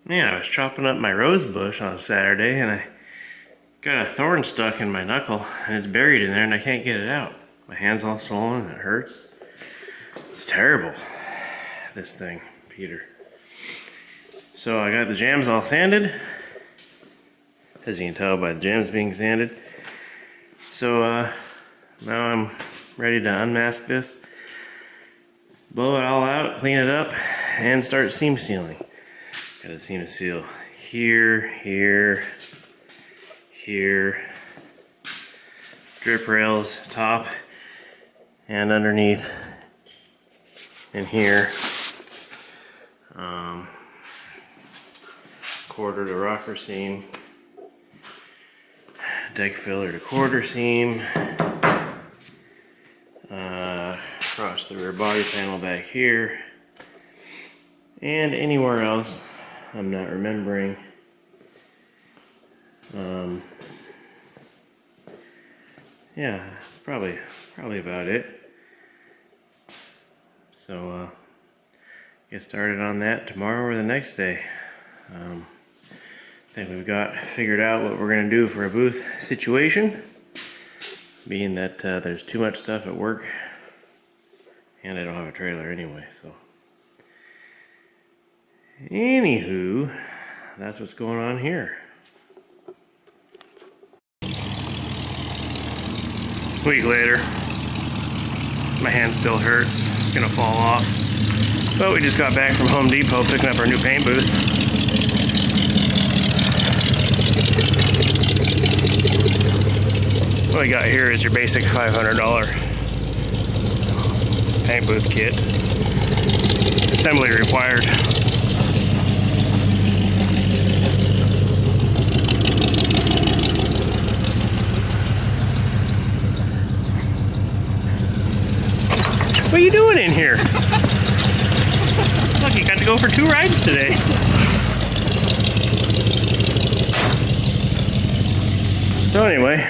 Yeah, I was chopping up my rose bush on Saturday and I got a thorn stuck in my knuckle and it's buried in there and I can't get it out. My hand's all swollen and it hurts. It's terrible, this thing, Peter. So I got the jams all sanded, as you can tell by the jams being sanded. So now I'm ready to unmask this, blow it all out, clean it up, and start seam sealing. Got a seam seal here, here, here, drip rails, top and underneath, and here. Quarter to rocker seam, deck filler to quarter seam, across the rear body panel back here, and anywhere else I'm not remembering. Yeah, that's probably about it. So get started on that tomorrow or the next day. I think we've got figured out what we're going to do for a booth situation, being that there's too much stuff at work and I don't have a trailer anyway. So anywho, that's what's going on here. A week later, my hand still hurts. It's gonna fall off. But we just got back from Home Depot picking up our new paint booth. What we got here is your basic $500 paint booth kit. Assembly required. What are you doing in here? Look, you got to go for 2 rides today. So anyway,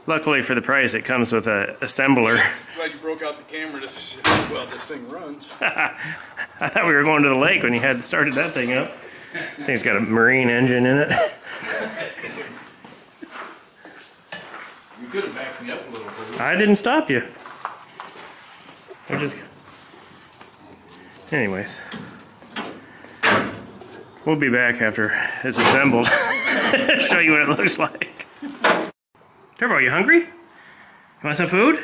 luckily for the price, it comes with an assembler. Glad you broke out the camera to see well this thing runs. I thought we were going to the lake when you had started that thing up. I think it's got a marine engine in it. You could have backed me up a little bit. I didn't stop you. I just... Anyways. We'll be back after it's assembled. Show you what it looks like. Turbo, you hungry? You want some food?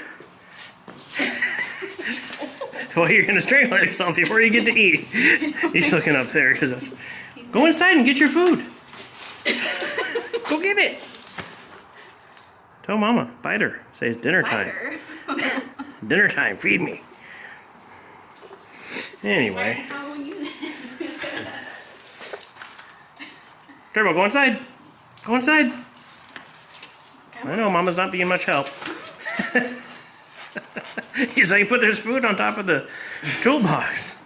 Well, you're gonna strangle yourself before you get to eat. He's looking up there because that's... Go inside and get your food. Go get it. Tell Mama, bite her. Say it's dinner time. Dinner time, feed me. Anyway. Turbo, go inside. Go inside. I know Mama's not being much help. He's like, put this food on top of the toolbox.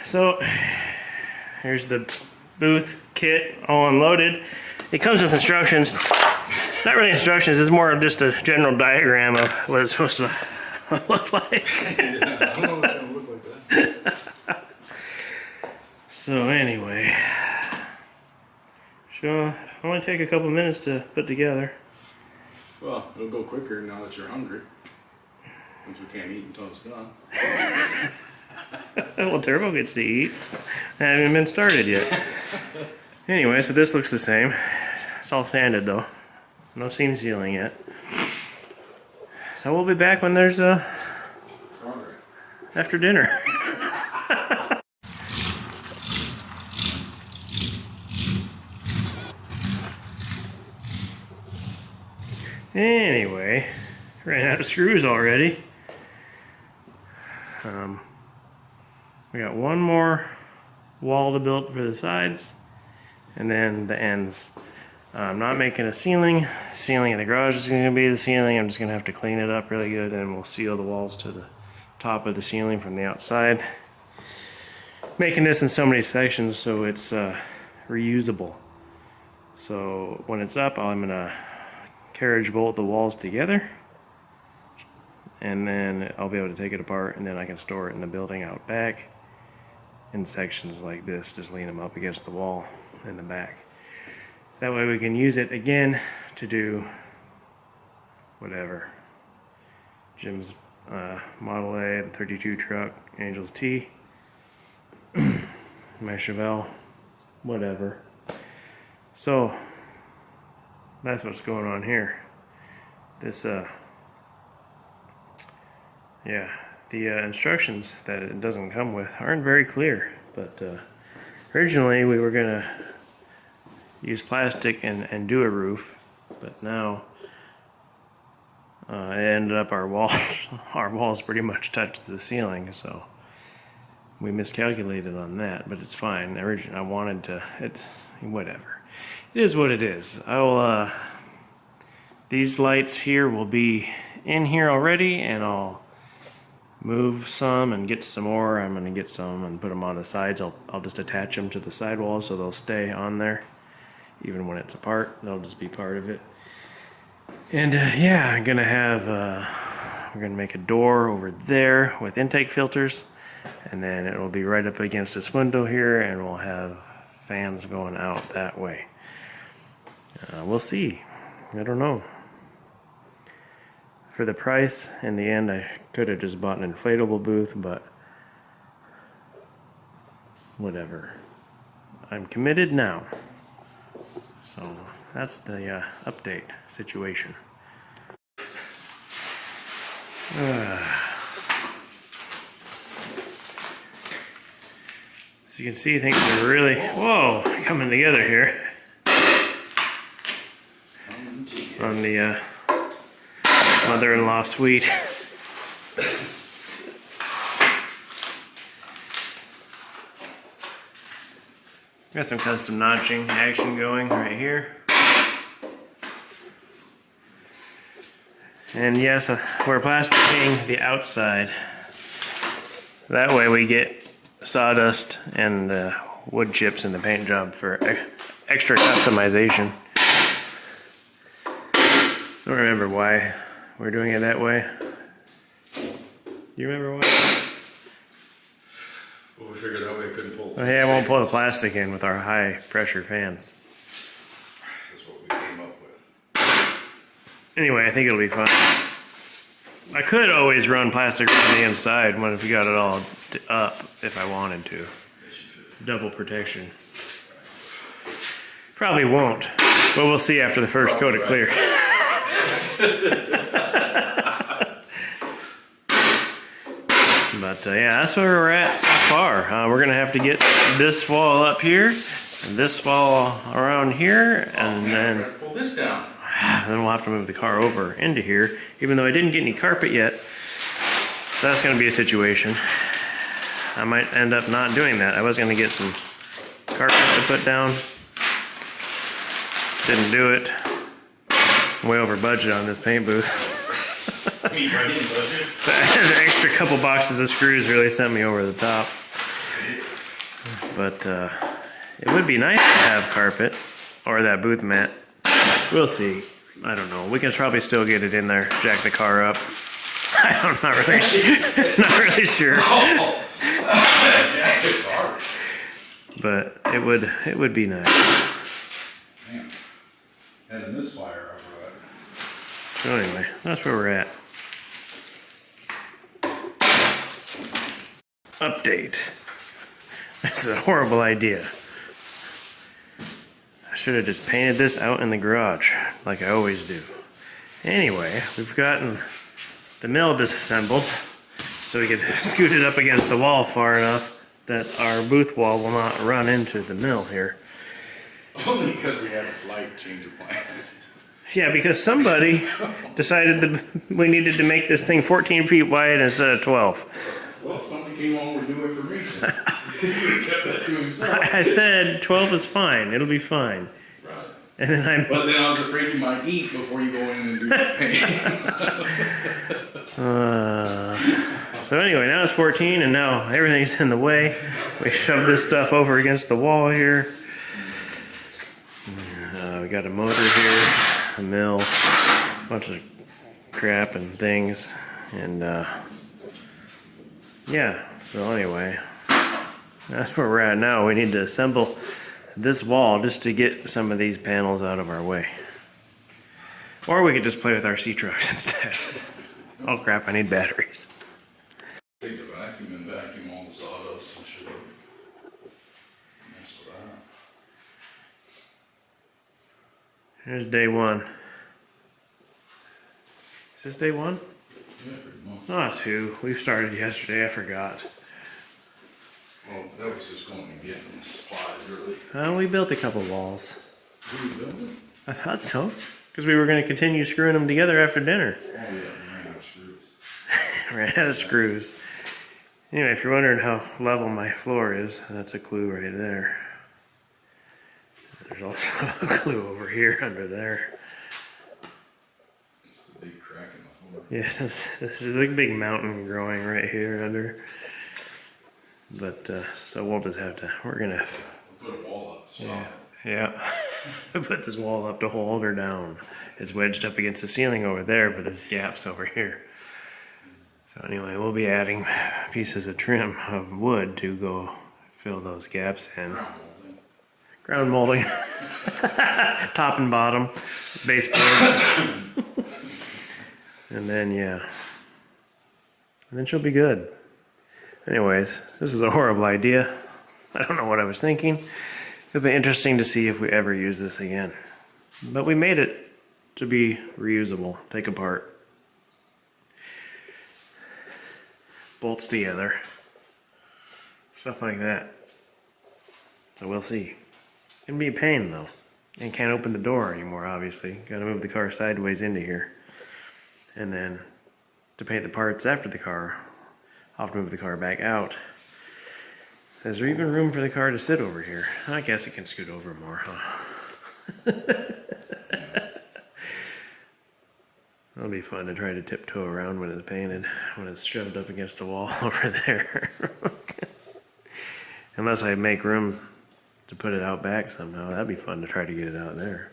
So, here's the booth kit all unloaded. It comes with instructions. Not really instructions, it's more of just a general diagram of what it's supposed to look like. Yeah, I don't know what's going to look like that. So anyway, should only take a couple minutes to put together. Well, it'll go quicker now that you're hungry. Since we can't eat until it's done. Well, Turbo gets to eat. I haven't even been started yet. Anyway, so this looks the same. It's all sanded though. No seam sealing yet. So we'll be back when there's after dinner. Anyway, ran out of screws already. We got one more wall to build for the sides, and then the ends. I'm not making a ceiling. Ceiling in the garage is going to be the ceiling. I'm just going to have to clean it up really good, and we'll seal the walls to the top of the ceiling from the outside. Making this in so many sections so it's reusable. So when it's up, I'm going to carriage bolt the walls together and then I'll be able to take it apart, and then I can store it in the building out back in sections like this. Just lean them up against the wall in the back. That way we can use it again to do whatever. Jim's Model A, the 32 truck, Angel's T, my Chevelle, whatever. So that's what's going on here. This yeah, the instructions that it doesn't come with aren't very clear, but originally we were gonna use plastic and do a roof, but now it ended up our walls pretty much touched the ceiling, so we miscalculated on that, but it's fine. Originally, I wanted to, whatever. It is what it is. I'll, these lights here will be in here already, and I'll move some and get some more. I'm gonna get some and put them on the sides. I'll just attach them to the sidewalls so they'll stay on there. Even when it's apart, they'll just be part of it. And yeah, I'm gonna have, we're gonna make a door over there with intake filters, and then it will be right up against this window here, and we'll have fans going out that way. We'll see. I don't know. For the price, in the end, I could have just bought an inflatable booth, but whatever. I'm committed now. So that's the update situation. As you can see, things are really, whoa, coming together here on the mother-in-law suite. Got some custom notching action going right here. And yes, we're plasticing the outside. That way we get sawdust and wood chips in the paint job for extra customization. I don't remember why we're doing it that way. Do you remember why? Well, we figured that way it couldn't pull. Oh, yeah, it won't pull the plastic in with our high pressure fans. That's what we came up with. Anyway, I think it'll be fun. I could always run plastic on the inside when if we got it all up if I wanted to. Double protection. Probably won't, but we'll see after the first coat of clear. But yeah, that's where we're at so far. We're gonna have to get this wall up here, and this wall around here, and then pull this down. Then we'll have to move the car over into here, even though I didn't get any carpet yet. So that's gonna be a situation. I might end up not doing that. I was gonna get some carpet to put down. Didn't do it. Way over budget on this paint booth. Me right in budget. The extra couple boxes of screws really sent me over the top. But it would be nice to have carpet or that booth mat. We'll see. I don't know. We can probably still get it in there, jack the car up. I'm not really sure. Not really sure. Jack the car. But it would be nice. Man. Having this fire over that. So anyway, that's where we're at. Update. This is a horrible idea. I should have just painted this out in the garage, like I always do. Anyway, we've gotten the mill disassembled, so we could scoot it up against the wall far enough that our booth wall will not run into the mill here. Only because we had a slight change of plans. Yeah, because somebody decided that we needed to make this thing 14 feet wide instead of 12. Well, somebody came on with new information. He kept that to himself. I said 12 is fine, it'll be fine. Right. And then But then I was afraid you might eat before you go in and do the paint. So anyway, now it's 14 and now everything's in the way. We shoved this stuff over against the wall here. We got a motor here, a mill, a bunch of crap and things. And yeah, so anyway, that's where we're at now. We need to assemble this wall just to get some of these panels out of our way. Or we could just play with our C-Trucks instead. Oh crap, I need batteries. Take the vacuum and vacuum all the sawdust and shit. Mess with that. Here's day one. Is this day one? Yeah, pretty much. Oh, two. We started yesterday, I forgot. Well, that was just going to get the supplies, really. We built a couple walls. Who you building? I thought so. Because we were going to continue screwing them together after dinner. Oh, yeah, we ran out of screws. Ran out of screws. Anyway, if you're wondering how level my floor is, that's a clue right there. There's also a clue over here under there. It's the big crack in the floor. Yes, this is a big mountain growing right here under. But, so we'll just have to, we're going to... We'll put a wall up to stop it. Yeah. Put this wall up to hold her down. It's wedged up against the ceiling over there, but there's gaps over here. So anyway, we'll be adding pieces of trim of wood to go fill those gaps in. Ground molding. Ground molding. Top and bottom. Baseboards. And then, yeah. And then she'll be good. Anyways, this is a horrible idea. I don't know what I was thinking. It'll be interesting to see if we ever use this again. But we made it to be reusable. Take apart. Bolts together. Stuff like that. So we'll see. It'll be a pain though. And can't open the door anymore, obviously. Gotta move the car sideways into here. And then to paint the parts after the car, I'll have to move the car back out. Is there even room for the car to sit over here? I guess it can scoot over more, huh? That'll be fun to try to tiptoe around when it's painted, when it's shoved up against the wall over there. Unless I make room to put it out back somehow. That'd be fun to try to get it out there.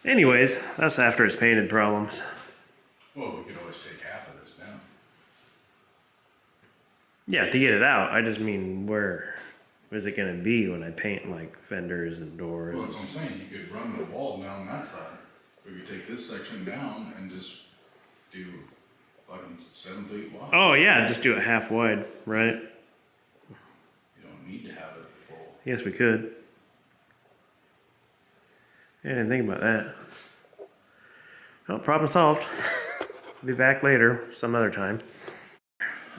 Anyways, that's after it's painted problems. Well, we could always take half of this down. Yeah, to get it out. I just mean, where is it going to be when I paint like fenders and doors? Well, that's what I'm saying. You could run the wall down that side. We could take this section down and just do fucking 7 feet wide. Oh yeah, just do it half wide, right? You don't need to have it full. Yes, we could. Yeah, I didn't think about that. Well, problem solved. I'll be back later, some other time.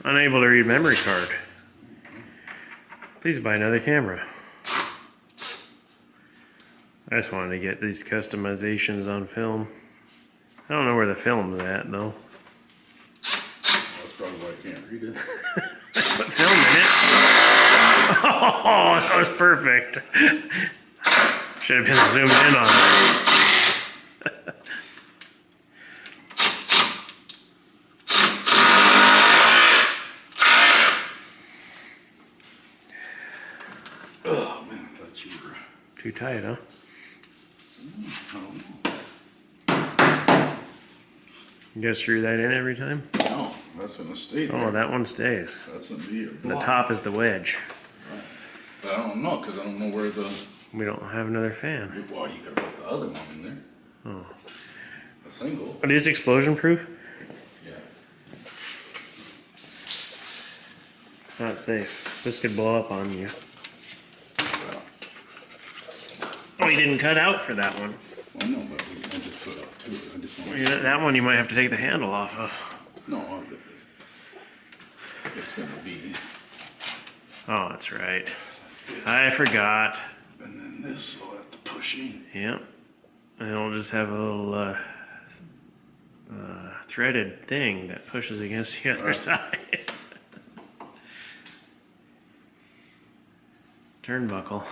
Unable to read memory card. Please buy another camera. I just wanted to get these customizations on film. I don't know where the film's at though. That's probably why I can't read it. Put film in it. Oh, that was perfect. Should have been zoomed in on that. Oh man, I thought you were. Too tight, huh? I don't know. You gotta screw that in every time? No, that's gonna stay there. Oh, that one stays. That's gonna be a The block. top is the wedge. Right. But I don't know, because I don't know where the. We don't have another fan. Well, you could have put the other one in there. Oh. A single. But is explosion proof? Yeah. It's not safe. This could blow up on you. Well, Oh, you didn't cut out for that one. well no, but we can just put up to it. I just want Well, to. that one you might have to take the handle off of. No, it's gonna be. Oh, that's right. I forgot. And then this will have to push in. Yep. And it'll just have a little threaded thing that pushes against the other Right. side. Turnbuckle.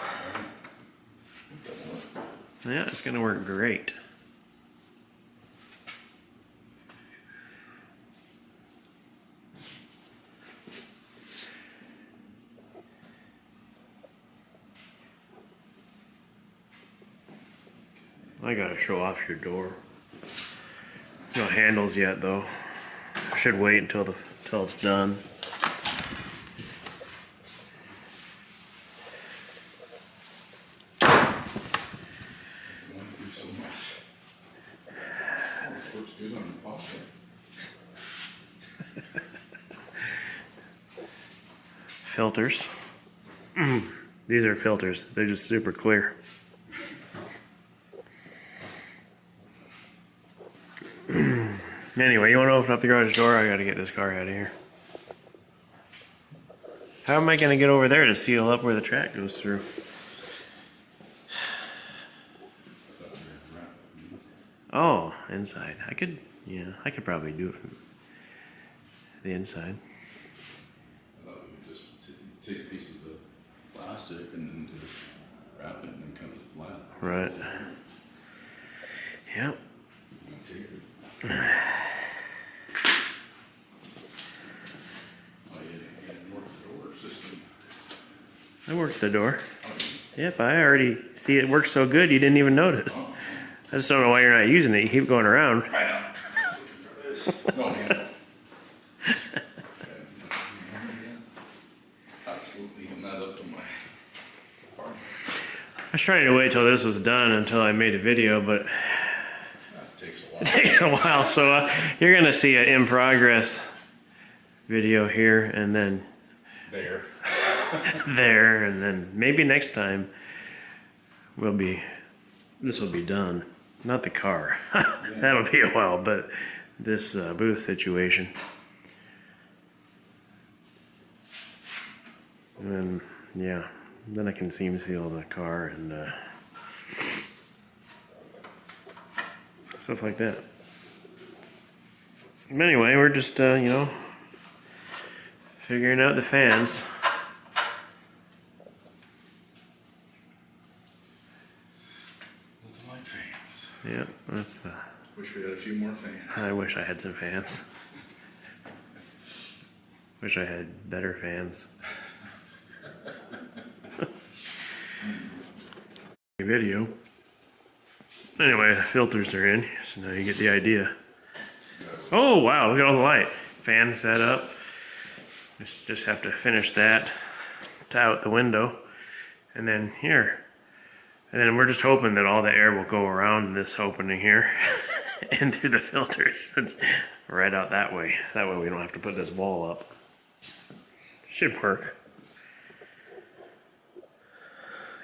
Yeah, it's gonna work great. I gotta show off your door. No handles yet though. should wait until it's done. Went through so much. This works good on the pocket. Filters. These are filters. They're just super clear. Anyway, you want to open up the garage door? I got to get this car out of here. How am I going to get over there to seal up where the track goes through? Oh, inside. I could probably do it from the inside. I thought we could just take a piece of the plastic and then just wrap it and then cut it flat. Right. Yep. And tape it. Oh, you didn't work the door system. I worked the door. Oh, Yep, I already see it works so good you didn't even notice. oh. I just don't know why you're not using it. You keep going around. I know. I was looking for this. No, man. Absolutely leaving that up to my partner. I was trying to wait till this was done until I made a video, but That takes a while. it takes a while. So you're going to see an in progress video here and then There. there, and then maybe next time this will be done. Not the car. That'll be a while, but this booth situation. And then, yeah, then I can seam seal the car and stuff like that. But anyway, we're just, figuring out the fans. Nothing like fans. Yep, that's the. Wish we had a few more fans. I wish I had some fans. Wish I had better fans. Video. Anyway, the filters are in, so now you get the idea. Oh wow, look at all the light. Fan set up. Just have to finish that to out the window. And then here. And then we're just hoping that all the air will go around this opening here and through the filters. It's right out that way. That way we don't have to put this wall up. Should work.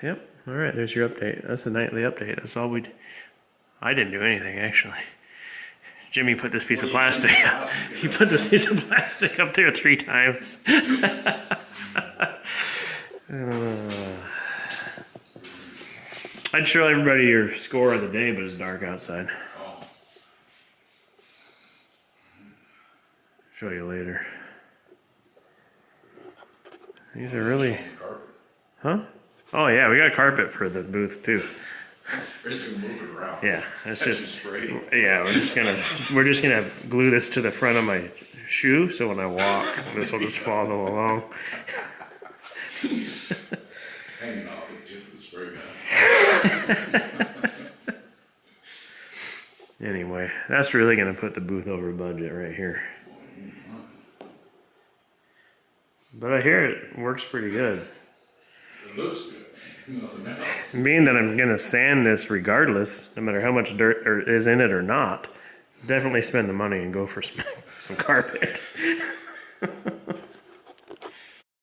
Yep. All right, there's your update. That's the nightly update. That's all I didn't do anything actually. Jimmy put this piece of plastic. He put this piece of plastic up there 3 times. I'd show everybody your score of the day, but it's dark outside. Oh, Show you later. These are really, on the carpet. huh? Oh yeah, we got carpet for the booth too. We're just gonna move it around. Yeah, it's That's just, spray. yeah, we're just gonna glue this to the front of my shoe, so when I walk, this will just follow along. Hanging off the tip of the spray gun. Anyway, that's really gonna put the booth over budget right here. But I hear it works pretty good. It looks good. Nothing else. Being that I'm gonna sand this regardless, no matter how much dirt is in it or not, definitely spend the money and go for some carpet.